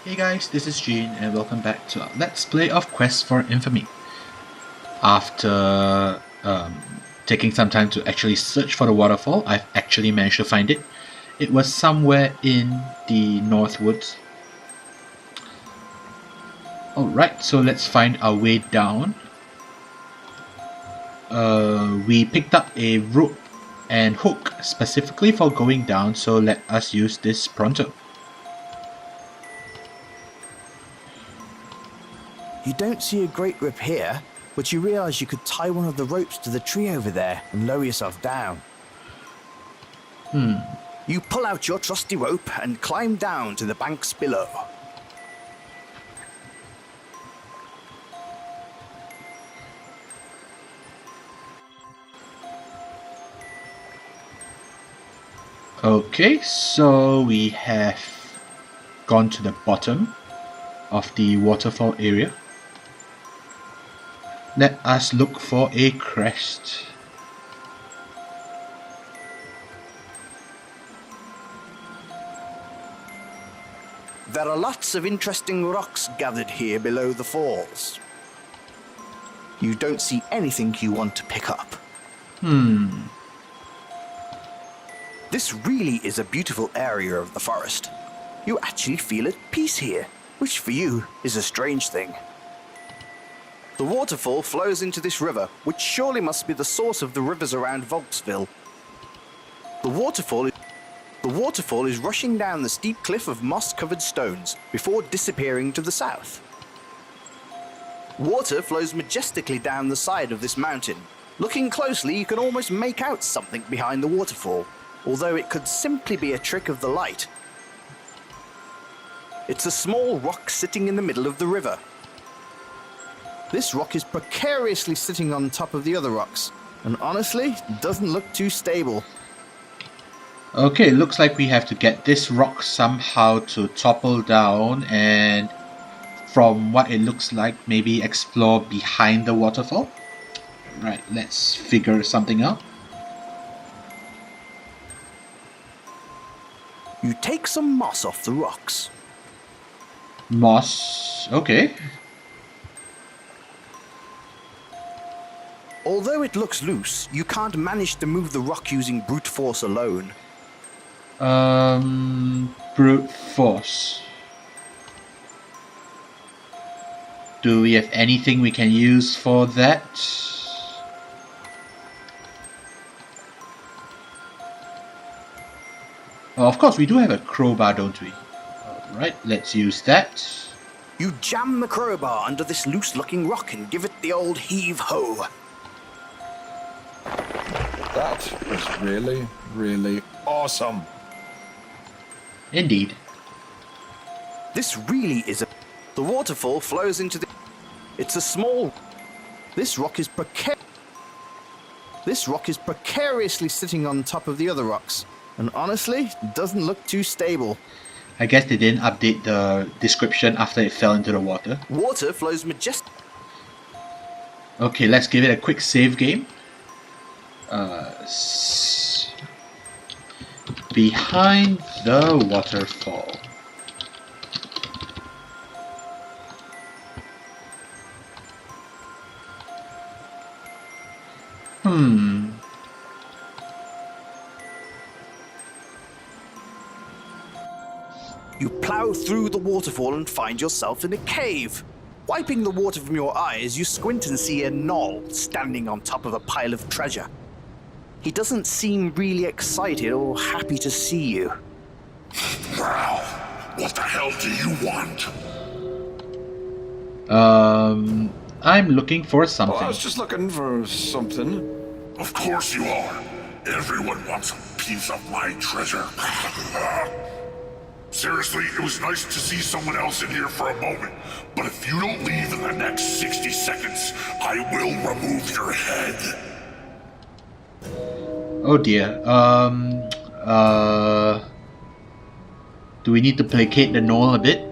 Hey guys, this is Gene and welcome back to our Let's Play of Quest for Infamy. After taking some time to actually search for the waterfall, I've actually managed to find it. It was somewhere in the North Woods. Alright, so let's find our way down. We picked up a rope and hook specifically for going down, so let us use this pronto. You don't see a great rip here, but you realise you could tie one of the ropes to the tree over there and lower yourself down. You pull out your trusty rope and climb down to the banks below. Okay, so we have gone to the bottom of the waterfall area. Let us look for a crest. There are lots of interesting rocks gathered here below the falls. You don't see anything you want to pick up. This really is a beautiful area of the forest. You actually feel at peace here, which for you is a strange thing. The waterfall flows into this river, which surely must be the source of the rivers around Volksville. The waterfall is rushing down the steep cliff of moss-covered stones before disappearing to the south. Water flows majestically down the side of this mountain. Looking closely, you can almost make out something behind the waterfall, although it could simply be a trick of the light. It's a small rock sitting in the middle of the river. This rock is precariously sitting on top of the other rocks, and honestly, doesn't look too stable. Okay, looks like we have to get this rock somehow to topple down, and from what it looks like, maybe explore behind the waterfall. Right, let's figure something out. You take some moss off the rocks. Moss, okay. Although it looks loose, you can't manage to move the rock using brute force alone. Brute force. Do we have anything we can use for that? Well, of course, we do have a crowbar, don't we? Alright, let's use that. You jam the crowbar under this loose-looking rock and give it the old heave-ho. That was really, really awesome. Indeed. This really is a... The waterfall flows into the... It's a small... This rock is precariously sitting on top of the other rocks, and honestly, doesn't look too stable. I guess they didn't update the description after it fell into the water. Water flows majestic... Okay, let's give it a quick save game. Behind the waterfall. You plow through the waterfall and find yourself in a cave. Wiping the water from your eyes, you squint and see a gnoll standing on top of a pile of treasure. He doesn't seem really excited or happy to see you. Well, what the hell do you want? I'm looking for Oh, something. I was just looking for something. Of course you are. Everyone wants a piece of my treasure. Seriously, it was nice to see someone else in here for a moment, but if you don't leave in the next 60 seconds, I will remove your head. Oh dear. Do we need to placate the gnoll a bit?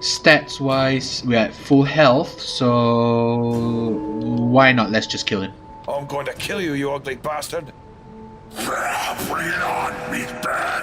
Stats wise, we're at full health, so why not? Let's just kill him. I'm going to kill you, you ugly bastard. Bring it on, meatbag.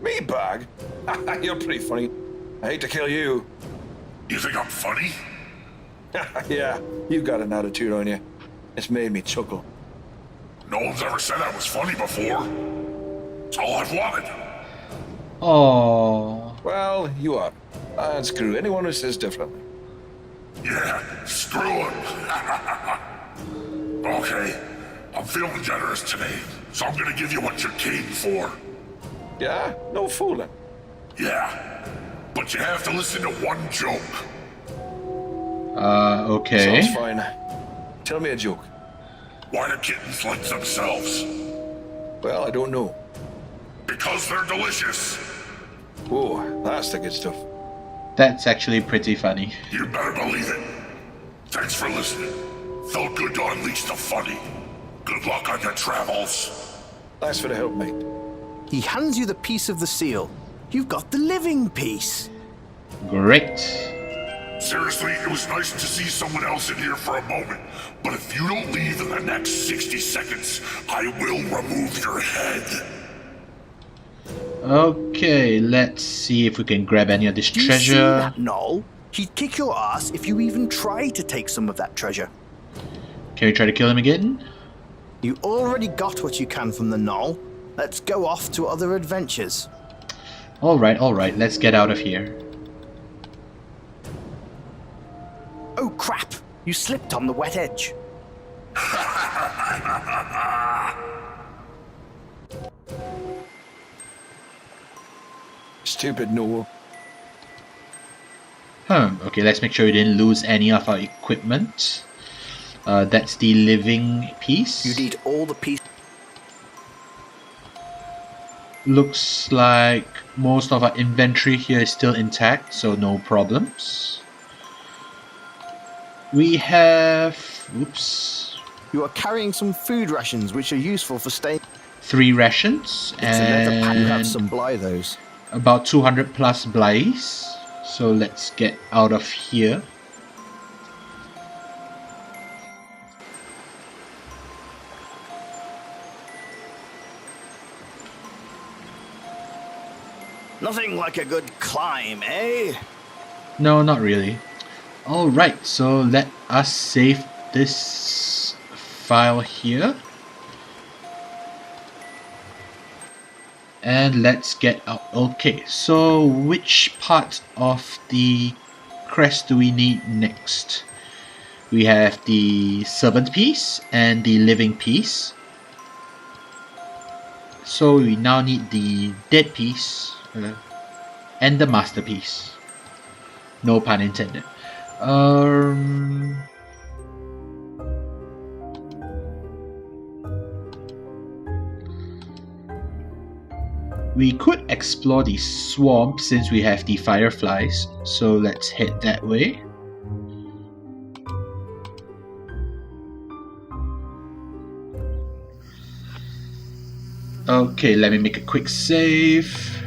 Me bag? You're pretty funny. I hate to kill you. You think I'm funny? Yeah, you got an attitude on you. It's made me chuckle. No one's ever said I was funny before. It's all I've wanted. Oh, Well, you are. And screw anyone who says differently. Yeah, screw him. Okay, I'm feeling generous today, so I'm gonna give you what you came for. Yeah? No fooling. Yeah, but you have to listen to one joke. okay. Sounds fine. Tell me a joke. Why do kittens like themselves? Well, I don't know. Because they're delicious. Whoa, that's the good stuff. That's actually pretty funny. You better believe it. Thanks for listening. Felt good to unleash the funny. Good luck on your travels. Thanks for the help, mate. He hands you the piece of the seal. You've got the living piece. Great. Seriously, it was nice to see someone else in here for a moment. But if you don't leave in the next 60 seconds, I will remove your head. Okay, let's see if we can grab any of this Do you see treasure. that, Noel? He'd kick your ass if you even try to take some of that treasure. Can we try to kill him again? You already got what you can from the knoll. Let's go off to other adventures. Alright, let's get out of here. Oh crap! You slipped on the wet edge. Stupid Noel. Okay, let's make sure we didn't lose any of our equipment. That's the living piece. You need all the pieces. Looks like most of our inventory here is still intact, so no problems. We have... oops. You are carrying some food rations which are useful for staying. 3 rations It's another pack. You have and some those. about 200 plus blaze. So let's get out of here. Nothing like a good climb, eh? No, not really. Alright, so let us save this file here. And let's get out. Okay, so which part of the crest do we need next? We have the servant piece and the living piece. So we now need the dead piece and the masterpiece. No pun intended. We could explore the swamp since we have the fireflies, so let's head that way. Okay, let me make a quick save.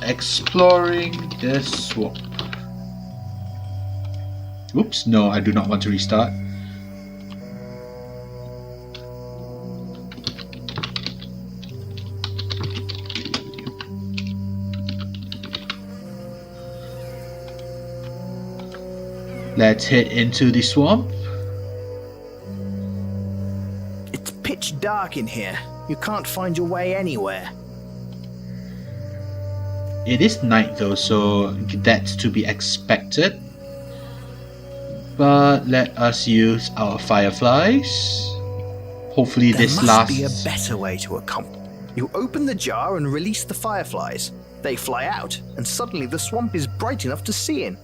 Exploring the swamp. Oops, no, I do not want to restart. Let's head into the swamp. It's pitch dark in here. You can't find your way anywhere. It is night though, so that's to be expected. But let us use our fireflies. Hopefully this There lasts. must be a better way to accomplish. You open the jar and release the fireflies. They fly out, and suddenly the swamp is bright enough to see in.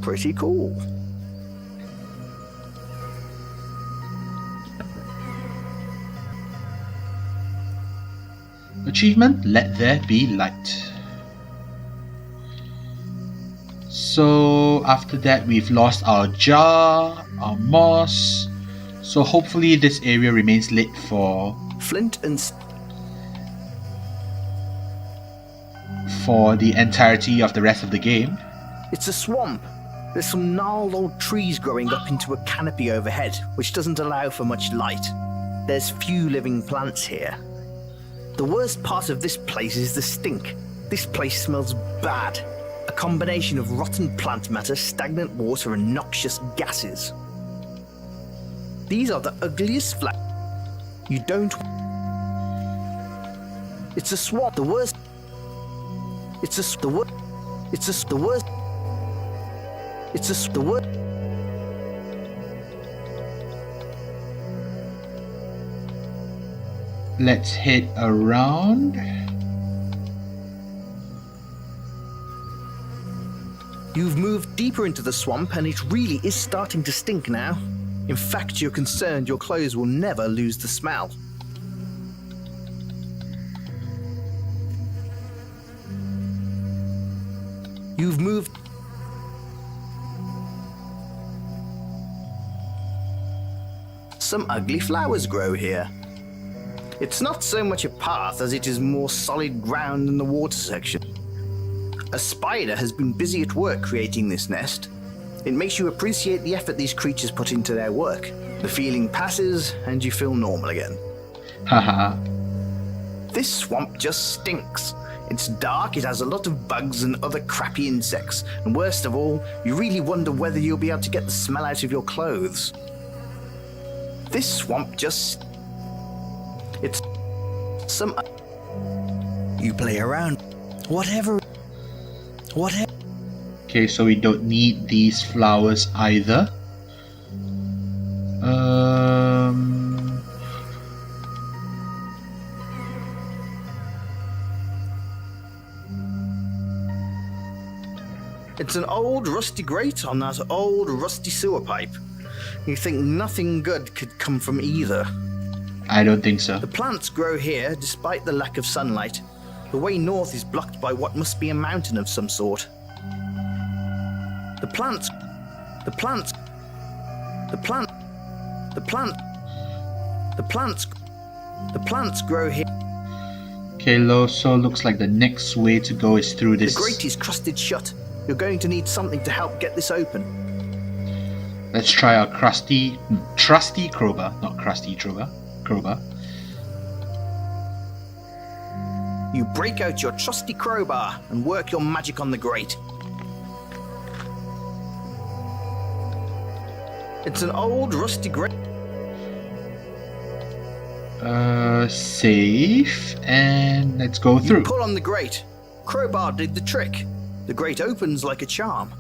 Pretty cool. Achievement, let there be light. So after that we've lost our jar, our moss. So hopefully this area remains lit for Flint and the entirety of the rest of the game. it's a swamp. There's some gnarled old trees growing up into a canopy overhead, which doesn't allow for much light. There's few living plants here. The worst part of this place is the stink. This place smells bad. A combination of rotten plant matter, stagnant water, and noxious gases. These are the ugliest flowers. You don't... It's a swamp. The worst... The worst... Let's head around. You've moved deeper into the swamp and it really is starting to stink now. In fact, you're concerned your clothes will never lose the smell. You've moved... Some ugly flowers grow here. It's not so much a path as it is more solid ground in the water section. A spider has been busy at work creating this nest. It makes you appreciate the effort these creatures put into their work. The feeling passes and you feel normal again. Haha. This swamp just stinks. It's dark, it has a lot of bugs and other crappy insects, and worst of all, you really wonder whether you'll be able to get the smell out of your clothes. This swamp just... It's... some... You play around. Whatever... Okay, so we don't need these flowers either. It's an old rusty grate on that old rusty sewer pipe. You think nothing good could come from either. I don't think so. The plants grow here despite the lack of sunlight. The way north is blocked by what must be a mountain of some sort. The plants grow here. Okay, so looks like the next way to go is through this. The grate is crusted shut. You're going to need something to help get this open. Let's try our trusty crowbar, not crusty crowbar. You break out your trusty crowbar and work your magic on the grate. It's an old rusty grate. Safe, and let's go through. You pull on the grate. Crowbar did the trick. The grate opens like a charm.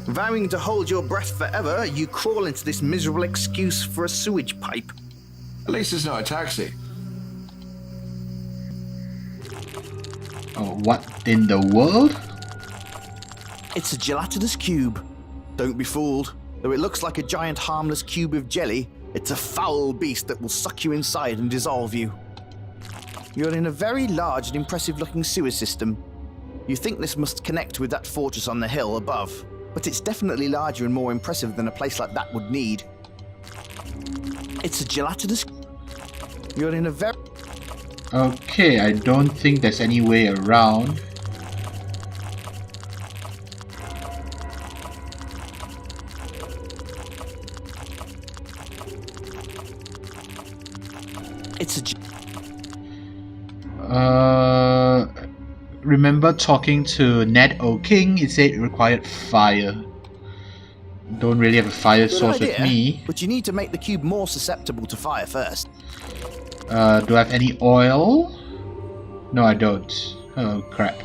Vowing to hold your breath forever, you crawl into this miserable excuse for a sewage pipe. At least it's not a taxi. Oh, what in the world? It's a gelatinous cube. Don't be fooled. Though it looks like a giant harmless cube of jelly, it's a foul beast that will suck you inside and dissolve you. You're in a very large and impressive looking sewer system. You think this must connect with that fortress on the hill above, but it's definitely larger and more impressive than a place like that would need. It's a gelatinous... You're in a very... Okay, I don't think there's any way around. It's a... Remember talking to Ned O'King? He said it required fire. Don't really have a fire source with me. But you need to make the cube more susceptible to fire first. Do I have any oil? No, I don't. Oh, crap.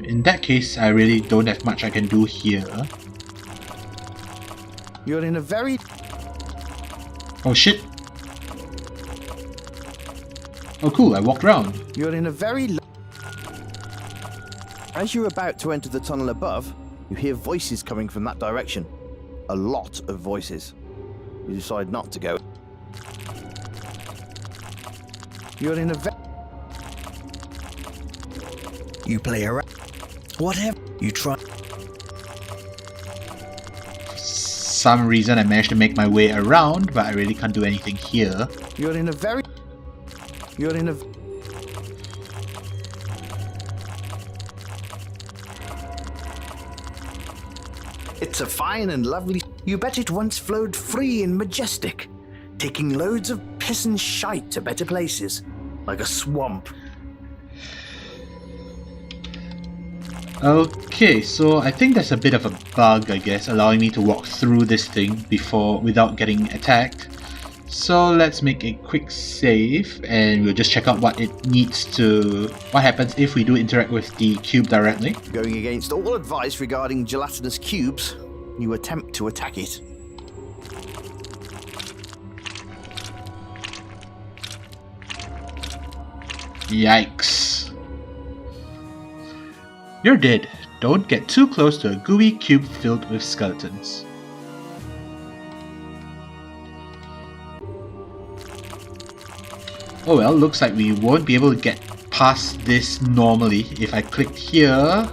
In that case, I really don't have much I can do here. You're in a very... Oh, shit. Oh, cool, I walked around. You're in a very... As you're about to enter the tunnel above, you hear voices coming from that direction. A lot of voices. You decide not to go. You're in a You play around. Whatever. You try. For some reason I managed to make my way around, but I really can't do anything here. You're in a very... You're in a... It's a fine and lovely... You bet it once flowed free and majestic, taking loads of piss and shite to better places, like a swamp. Okay, so I think there's a bit of a bug, I guess, allowing me to walk through this thing without getting attacked. So let's make a quick save and we'll just check out what happens if we do interact with the cube directly. Going against all advice regarding gelatinous cubes, you attempt to attack it. Yikes. You're dead. Don't get too close to a gooey cube filled with skeletons. Oh well, looks like we won't be able to get past this normally. If I clicked here...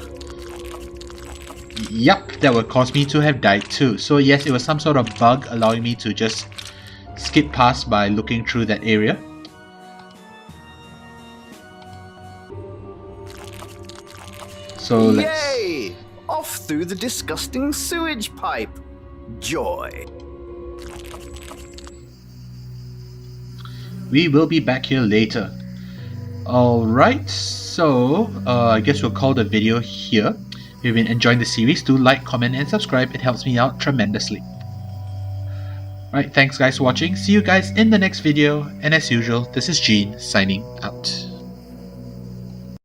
Yup, that would cause me to have died too. So yes, it was some sort of bug allowing me to just skip past by looking through that area. So Yay! Off through the disgusting sewage pipe. Joy. We will be back here later. Alright, so I guess we'll call the video here. If you've been enjoying the series, do like, comment and subscribe. It helps me out tremendously. Alright, thanks guys for watching. See you guys in the next video. And as usual, this is Gene signing out.